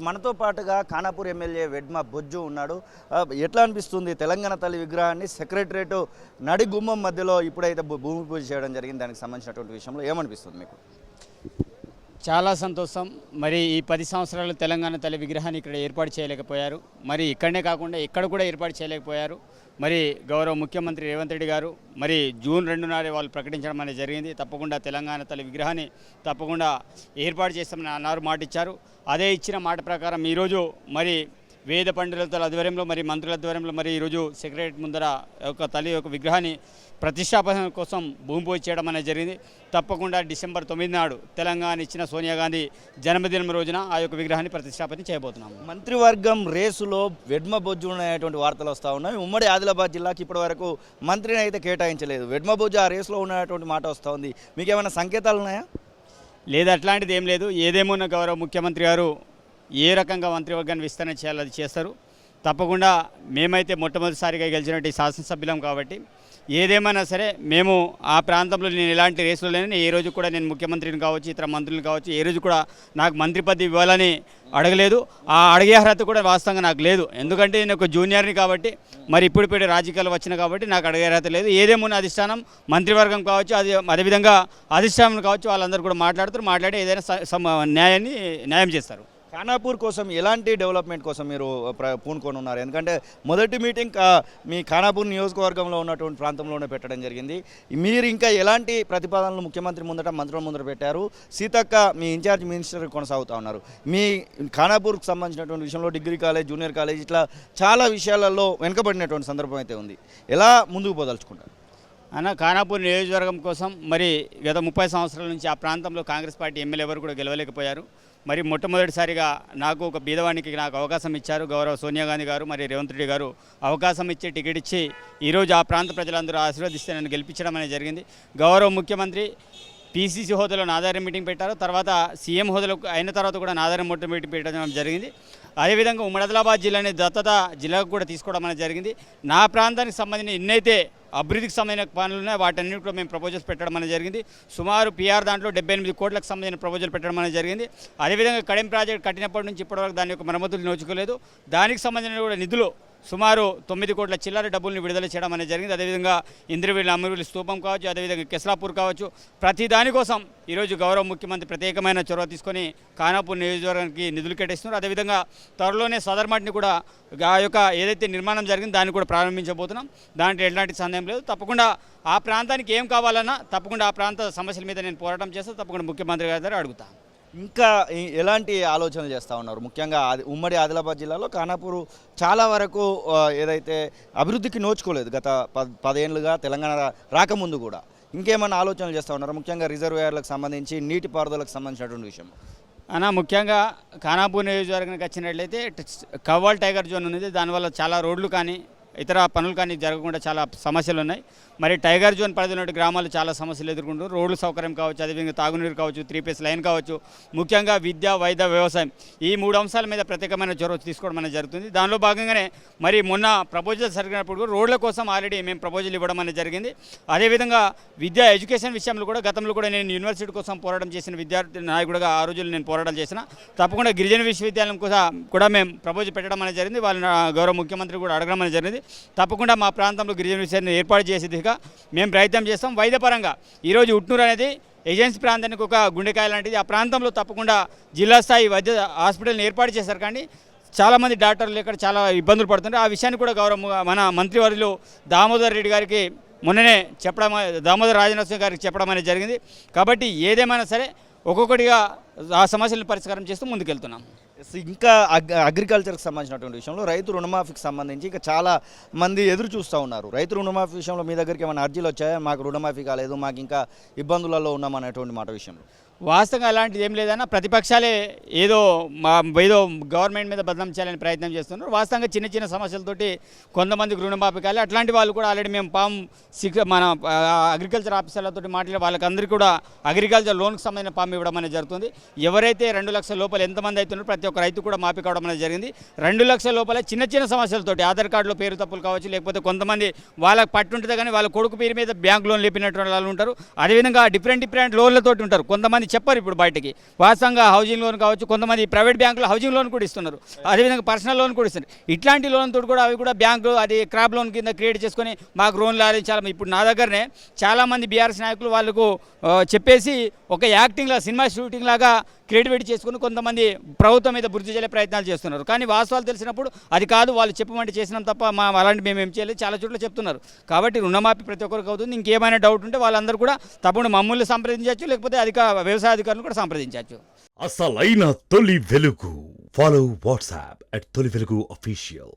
మనతో పాటుగా ఖానాపూర్ ఎమ్మెల్యే వెడ్మ బొజ్జు ఉన్నాడు. ఎట్లా అనిపిస్తుంది తెలంగాణ తల్లి విగ్రహాన్ని సెక్రటరేట్ నడి గుమ్మం మధ్యలో ఇప్పుడైతే భూమి పూజ చేయడం జరిగింది, దానికి సంబంధించినటువంటి విషయంలో ఏమనిపిస్తుంది మీకు? చాలా సంతోషం. మరి ఈ 10 సంవత్సరాలు తెలంగాణ తల్లి విగ్రహాన్ని ఇక్కడ ఏర్పాటు చేయలేకపోయారు. మరి ఇక్కడనే కాకుండా ఇక్కడ కూడా ఏర్పాటు చేయలేకపోయారు. మరి గౌరవ ముఖ్యమంత్రి రేవంత్ రెడ్డి గారు మరి జూన్ 2 నాడే వాళ్ళు ప్రకటించడం అనేది జరిగింది. తప్పకుండా తెలంగాణ తల్లి విగ్రహాన్ని తప్పకుండా ఏర్పాటు చేస్తామని అన్నారు, మాట ఇచ్చారు. అదే ఇచ్చిన మాట ప్రకారం ఈరోజు మరి వేద పండితుల ఆధ్వర్యంలో మరి మంత్రుల ఆధ్వర్యంలో మరి ఈరోజు సెక్రటరేట్ ముందర ఒక తల్లి యొక్క విగ్రహాన్ని ప్రతిష్టాపన కోసం భూమి పూజ చేయడం అనేది జరిగింది. తప్పకుండా డిసెంబర్ 9 నాడు తెలంగాణ ఇచ్చిన సోనియా గాంధీ జన్మదినం రోజున ఆ యొక్క విగ్రహాన్ని ప్రతిష్టాపన చేయబోతున్నాము. మంత్రివర్గం రేసులో వెడ్మ బొజ్జు ఉన్నటువంటి వార్తలు వస్తూ ఉన్నాయి. ఉమ్మడి ఆదిలాబాద్ జిల్లాకి ఇప్పటి వరకు మంత్రిని అయితే కేటాయించలేదు. వెడ్మ బొజ్జు ఆ రేసులో ఉన్నటువంటి మాట వస్తూ ఉంది. మీకు ఏమైనా సంకేతాలు ఉన్నాయా? లేదు, అట్లాంటిది ఏం లేదు. ఏదేమన్నా గౌరవ ముఖ్యమంత్రి గారు ఏ రకంగా మంత్రివర్గాన్ని విస్తరణ చేయాలో అది చేస్తారు. తప్పకుండా మేమైతే మొట్టమొదటిసారిగా గెలిచినట్టు శాసనసభ్యులం కాబట్టి ఏదేమైనా సరే మేము ఆ ప్రాంతంలో నేను ఎలాంటి రేసులో లేని ఏ రోజు కూడా నేను ముఖ్యమంత్రిని కావచ్చు, ఇతర మంత్రులను కావచ్చు, ఏ రోజు కూడా నాకు మంత్రి పదవి ఇవ్వాలని అడగలేదు. ఆ అడిగే అర్హత కూడా వాస్తవంగా నాకు లేదు. ఎందుకంటే నేను ఒక జూనియర్ని కాబట్టి మరి ఇప్పుడు రాజకీయాలు వచ్చిన కాబట్టి నాకు అడిగే అర్హత లేదు. ఏదేమున్న అధిష్టానం మంత్రివర్గం కావచ్చు, అదేవిధంగా అధిష్టానం కావచ్చు, వాళ్ళందరూ కూడా మాట్లాడి ఏదైనా న్యాయం చేస్తారు. ఖానాపూర్ కోసం ఎలాంటి డెవలప్మెంట్ కోసం మీరు పూనుకొని ఉన్నారు? ఎందుకంటే మొదటి మీటింగ్ మీ ఖానాపూర్ నియోజకవర్గంలో ఉన్నటువంటి ప్రాంతంలోనే పెట్టడం జరిగింది. మీరు ఇంకా ఎలాంటి ప్రతిపాదనలు ముఖ్యమంత్రి ముందట మంత్రుల ముందర పెట్టారు? సీతక్క మీ ఇన్ఛార్జ్ మినిస్టర్ కొనసాగుతూ ఉన్నారు. మీ ఖానాపూర్కి సంబంధించినటువంటి విషయంలో డిగ్రీ కాలేజ్, జూనియర్ కాలేజ్ ఇట్లా చాలా విషయాలలో వెనుకబడినటువంటి సందర్భం అయితే ఉంది. ఎలా ముందుకు పోదలుచుకుంటారు? ఖానాపూర్ నియోజకవర్గం కోసం మరి గత 30 సంవత్సరాల నుంచి ఆ ప్రాంతంలో కాంగ్రెస్ పార్టీ ఎమ్మెల్యే ఎవరు కూడా గెలవలేకపోయారు. మరి మొట్టమొదటిసారిగా నాకు ఒక బీదవానికి నాకు అవకాశం ఇచ్చారు గౌరవ సోనియా గాంధీ గారు, మరి రేవంత్ రెడ్డి గారు అవకాశం ఇచ్చి టికెట్ ఇచ్చి ఈరోజు ఆ ప్రాంత ప్రజలందరూ ఆశీర్వదిస్తే నన్ను గెలిపించడం అనేది జరిగింది. గౌరవ ముఖ్యమంత్రి పీసీసీ హోదాలో నా ఆధారం మీటింగ్ పెట్టారు. తర్వాత సీఎం హోదాలో అయిన తర్వాత కూడా నా ఆధారం మీటింగ్ పెట్టడం జరిగింది. అదేవిధంగా ఉమ్మడి ఆదిలాబాద్ జిల్లాని దత్తత జిల్లాకు కూడా తీసుకోవడం అనేది జరిగింది. నా ప్రాంతానికి సంబంధించిన ఎన్నైతే అభివృద్ధికి సంబంధించిన పనులు ఉన్నాయి వాటన్నిటి కూడా మేము ప్రపోజల్స్ పెట్టడం అనేది జరిగింది. సుమారు పిఆర్ దాంట్లో 78 కోట్లకు సంబంధించిన ప్రపోజల్ పెట్టడం అనేది జరిగింది. అదేవిధంగా కడెం ప్రాజెక్ట్ కట్టినప్పటి నుంచి ఇప్పటివరకు దాని యొక్క మరమ్మతులు నోచుకోలేదు. దానికి సంబంధించిన కూడా నిధులు సుమారు 9 కోట్ల చిల్లర డబ్బుల్ని విడుదల చేయడం అనేది జరిగింది. అదేవిధంగా ఇంద్రవీళ్ళ అమరవీళ్ళ స్తూపం కావచ్చు, అదేవిధంగా కెస్లాపూర్ కావచ్చు, ప్రతి దానికోసం ఈరోజు గౌరవ ముఖ్యమంత్రి ప్రత్యేకమైన చొరవ తీసుకొని ఖానాపూర్ నియోజకవర్గానికి నిధులు కేటాయిస్తున్నారు. అదేవిధంగా త్వరలోనే సదర్మట్ని కూడా ఆ యొక్క ఏదైతే నిర్మాణం జరిగిందో దాన్ని కూడా ప్రారంభించబోతున్నాం. దాంట్లో ఎలాంటి సందేహం లేదు. తప్పకుండా ఆ ప్రాంతానికి ఏం కావాలన్నా తప్పకుండా ఆ ప్రాంత సమస్యల మీద నేను పోరాటం చేస్తాను. తప్పకుండా ముఖ్యమంత్రి గారి దగ్గర అడుగుతాను. ఇంకా ఎలాంటి ఆలోచనలు చేస్తూ ఉన్నారు? ముఖ్యంగా ఉమ్మడి ఆదిలాబాద్ జిల్లాలో ఖానాపూర్ చాలా వరకు ఏదైతే అభివృద్ధికి నోచుకోలేదు గత 10 ఏళ్ళుగా తెలంగాణ రాకముందు కూడా. ఇంకేమైనా ఆలోచనలు చేస్తూ ఉన్నారు? ముఖ్యంగా రిజర్వాయర్లకు సంబంధించి నీటిపారుదలకు సంబంధించినటువంటి విషయం ముఖ్యంగా ఖానాపూర్ నియోజకవర్గానికి వచ్చినట్లయితే కవ్వాల్ టైగర్ జోన్ ఉంది. దానివల్ల చాలా రోడ్లు కానీ ఇతర పనులు కానీ జరగకుండా చాలా సమస్యలు ఉన్నాయి. మరి టైగర్ జోన్ పరిధిలో గ్రామాలు చాలా సమస్యలు ఎదుర్కొంటారు. రోడ్లు సౌకర్యం కావచ్చు, అదేవిధంగా తాగునీరు కావచ్చు, 3 ఫేస్ లైన్ కావచ్చు, ముఖ్యంగా విద్య, వైద్య, వ్యవసాయం ఈ 3 అంశాల మీద ప్రత్యేకమైన చొరవ తీసుకోవడం అనేది జరుగుతుంది. దానిలో భాగంగానే మరి మొన్న ప్రపోజల్ జరిగినప్పుడు కూడా రోడ్ల కోసం ఆల్రెడీ మేము ప్రపోజల్ ఇవ్వడం అనేది జరిగింది. అదేవిధంగా విద్య, ఎడ్యుకేషన్ విషయంలో కూడా గతంలో కూడా నేను యూనివర్సిటీ కోసం పోరాటం చేసిన విద్యార్థి నాయకుడిగా ఆ రోజులు నేను పోరాటం చేసిన. తప్పకుండా గిరిజన విశ్వవిద్యాలయం కూడా మేము ప్రపోజల్ పెట్టడం అనేది జరిగింది. వాళ్ళని గౌరవ ముఖ్యమంత్రి కూడా అడగడం అనేది జరిగింది. తప్పకుండా మా ప్రాంతంలో గిరిజన విషయాన్ని ఏర్పాటు చేసే దిశగా మేము ప్రయత్నం చేస్తాం. వైద్యపరంగా ఈరోజు ఉట్నూరు అనేది ఏజెన్సీ ప్రాంతానికి ఒక గుండెకాయ లాంటిది. ఆ ప్రాంతంలో తప్పకుండా జిల్లా స్థాయి వైద్య హాస్పిటల్ని ఏర్పాటు చేశారు. కానీ చాలామంది డాక్టర్లు ఇక్కడ చాలా ఇబ్బందులు పడుతున్నారు. ఆ విషయాన్ని కూడా మన మంత్రివర్యులు దామోదర్ రెడ్డి గారికి మొన్ననే చెప్పడం, దామోదర్ రాజనరసింహ గారికి చెప్పడం అనేది జరిగింది. కాబట్టి ఏదేమైనా సరే ఒక్కొక్కటిగా ఆ సమస్యలను పరిష్కారం చేస్తూ ముందుకెళ్తున్నాం. ఇంకా అగ్రికల్చర్కి సంబంధించినటువంటి విషయంలో రైతు రుణమాఫీకి సంబంధించి ఇంకా చాలా మంది ఎదురు చూస్తూ ఉన్నారు. రైతు రుణమాఫీ విషయంలో మీ దగ్గరికి ఏమైనా అర్జీలు వచ్చాయా? మాకు రుణమాఫీ కాలేదు, మాకు ఇంకా ఇబ్బందులలో ఉన్నామనేటువంటి మాట విషయంలో వాస్తవంగా అలాంటిది ఏం లేదన్నా. ప్రతిపక్షాలే ఏదో గవర్నమెంట్ మీద బదనాం చేయాలని ప్రయత్నం చేస్తున్నారు. వాస్తవంగా చిన్న చిన్న సమస్యలతోటి కొంతమందికి రుణమాఫీ కాలే. అట్లాంటి వాళ్ళు కూడా ఆల్రెడీ మేము మన అగ్రికల్చర్ ఆఫీసర్లతో మాట్లాడి వాళ్ళకందరికీ కూడా అగ్రికల్చర్ లోన్కి సంబంధించిన ఫామ్ ఇవ్వడం అనేది జరుగుతుంది. ఎవరైతే 2 లక్షల లోపల ఎంతమంది అవుతున్నారో ప్రతి ఒక్క రైతు కూడా మాఫీ కావడం అనేది జరిగింది. 2 లక్షల లోపల చిన్న చిన్న సమస్యలతోటి ఆధార్ కార్డులో పేరు తప్పులు కావచ్చు, లేకపోతే కొంతమంది వాళ్ళకి పట్టుంటుంది కానీ వాళ్ళ కొడుకు పేరు మీద బ్యాంక్ లోన్ లేపినటువంటి వాళ్ళు ఉంటారు. అదేవిధంగా డిఫరెంట్ లోన్లతోటి ఉంటారు. కొంతమంది చెప్పారు ఇప్పుడు బయటకి. వాస్తవంగా హౌసింగ్ లోన్ కావచ్చు, కొంతమంది ప్రైవేట్ బ్యాంకులు హౌసింగ్ లోన్ కూడా ఇస్తున్నారు, అదేవిధంగా పర్సనల్ లోన్ కూడా ఇస్తున్నారు. ఇట్లాంటి లోన్ తోటి కూడా అవి కూడా బ్యాంకు అది క్రాప్ లోన్ కింద క్రియేట్ చేసుకొని మాకు లోన్లు ఆడించాలి. ఇప్పుడు నా దగ్గరనే చాలామంది బీఆర్ఎస్ నాయకులు వాళ్ళకు చెప్పేసి ఒక యాక్టింగ్ లాగా, సినిమా షూటింగ్ లాగా క్రియేటివిటీ చేసుకుని కొంతమంది ప్రభుత్వం మీద బుద్ధి చేసే ప్రయత్నాలు చేస్తున్నారు. కానీ వాస్తవాలు తెలిసినప్పుడు అది కాదు, వాళ్ళు చెప్పమంటే చేసినాం తప్ప అలాంటి మేము ఏం చేయలేదు చాలా చోట్ల చెప్తున్నారు. కాబట్టి రుణమాఫీ ప్రతి ఒక్కరికి అవుతుంది. ఇంకేమైనా డౌట్ ఉంటే వాళ్ళందరూ కూడా తప్పకుండా మమ్మల్ని సంప్రదించవచ్చు, లేకపోతే వ్యవసాయ అధికారులను కూడా సంప్రదించవచ్చు. అసలైన తొలి వెలుగు. ఫాలో వాట్సాప్ @తొలి వెలుగు official.